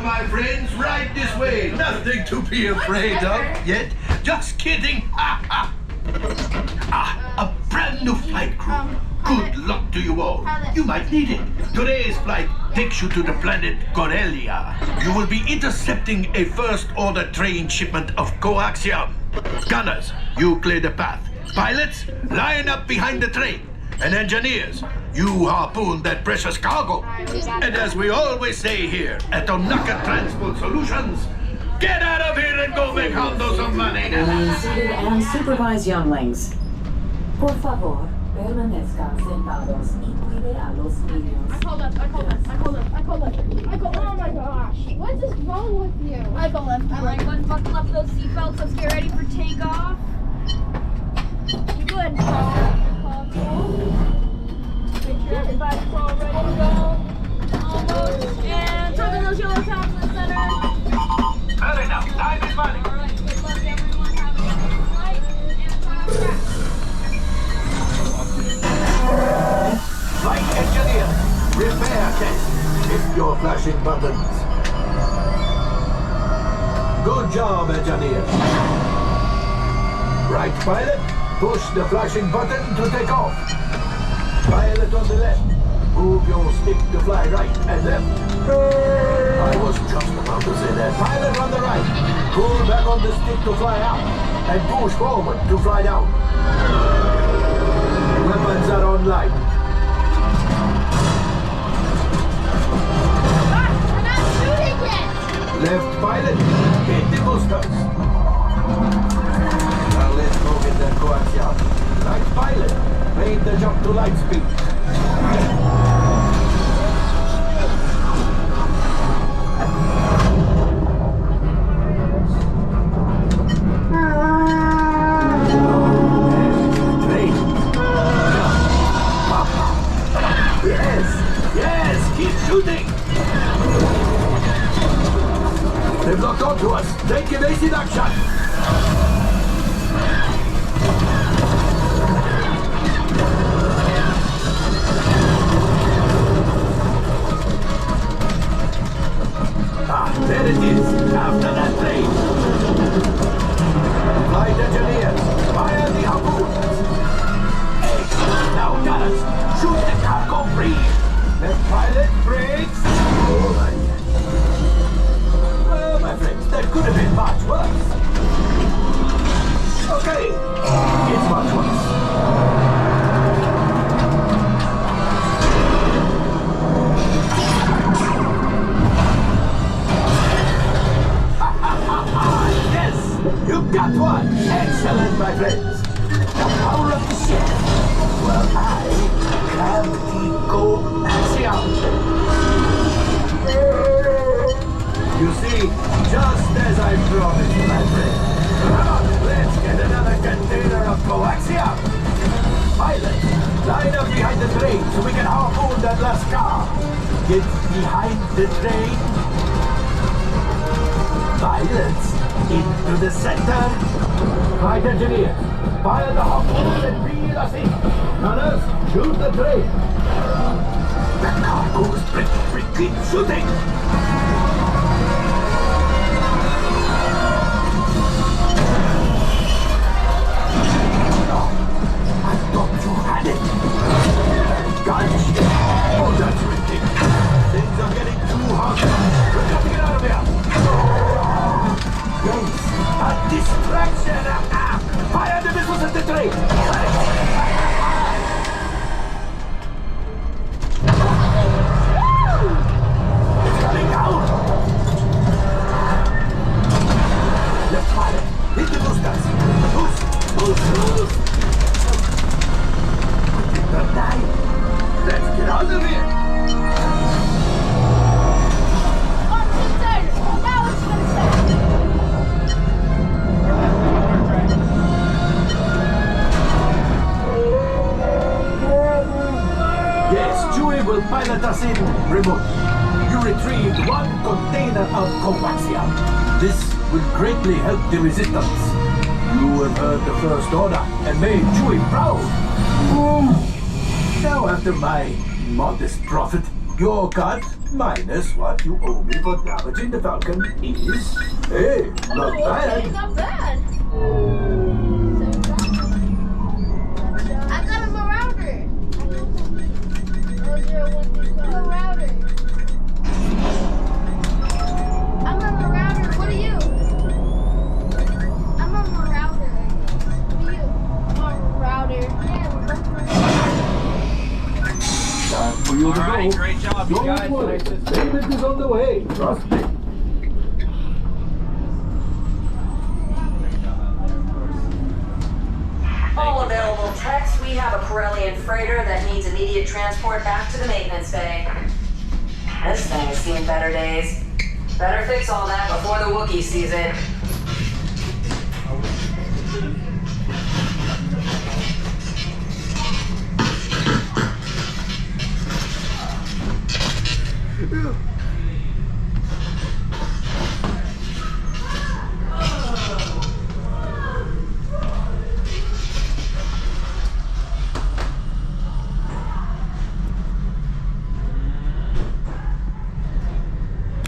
my friends, right this way. Nothing to be afraid of yet. Just kidding. A brand new flight crew. Good luck to you all. You might need it. Today's flight takes you to the planet Corellia. You will be intercepting a first-order train shipment of coaxium. Gunners, you clear the path. Pilots, line up behind the train. And engineers, you harpoon that precious cargo. And as we always say here at Onaka Transport Solutions, get out of here and go make Hondo some money. Remain seated and supervise younglings. Por favor, permanezcan sentados y cuide a los niños. I call left. Oh my gosh. What is wrong with you? I call left. Alright, let's buckle up those seatbelts. Let's get ready for takeoff. You go ahead and crawl. Make sure everybody's all ready to go. Almost. And tuck in those yellow tabs in the center. Fair enough. Time is money. Alright, good luck everyone. Have a good flight. And time track. Flight engineer, repair test. Hit your flashing buttons. Good job, engineer. Right pilot, push the flashing button to take off. Pilot on the left, move your stick to fly right and left. I was just about to say that. Pilot on the right, pull back on the stick to fly up and push forward to fly down. Weapons are online. We're not shooting yet! Left pilot, hit the boosters. Now let's go get that coaxium. Right pilot, make the jump to lightspeed. Yes, keep shooting! They've locked onto us. Take evasive action! There it is, after that train. Flight engineers, fire the harpoons. Excellent, now gunners, shoot the cargo free. Left pilot, brakes. All right. Well, my friends, that could have been much worse. Okay, it's much worse. Yes, you got one. Excellent, my friends. The power of the ship. Well, I have the coaxium. You see, just as I promised, my friend. Come on, let's get another container of coaxium. Pilot, line up behind the train so we can harpoon that last car. Get behind the train. Pilots, into the center. Flight engineer, fire the harpoon and reel us in. Gunners, shoot the train. The cargo's freaking shooting. I thought you had it. Gosh. Oh, that's ridiculous. Things are getting too hot. We've got to get out of here. Yes, a distraction. Fire the missiles at the train. It's coming down. Left pilot, hit the boosters. Boost. Not dying. Let's get out of here. On the inside. Now it's gonna start. Yes, Chewie will pilot us in remote. You retrieved one container of coaxium. This will greatly help the resistance. You have heard the First Order and made Chewie proud. Now, after my modest profit, your cut minus what you owe me for damaging the Falcon is... Hey, not Okay, bad. not bad. I got a marauder. I'm a marauder. I'm a marauder. What are you? I'm a marauder. What are you? I'm a marauder. Yeah, we're both marauders. Time for you to go. Alright, great job, you guys. Don't worry, Nice to- payment is on the way. Trust me. All available techs, we have a Corellian freighter that needs immediate transport back to the maintenance bay. This thing has seen better days. Better fix all that before the Wookiee sees it.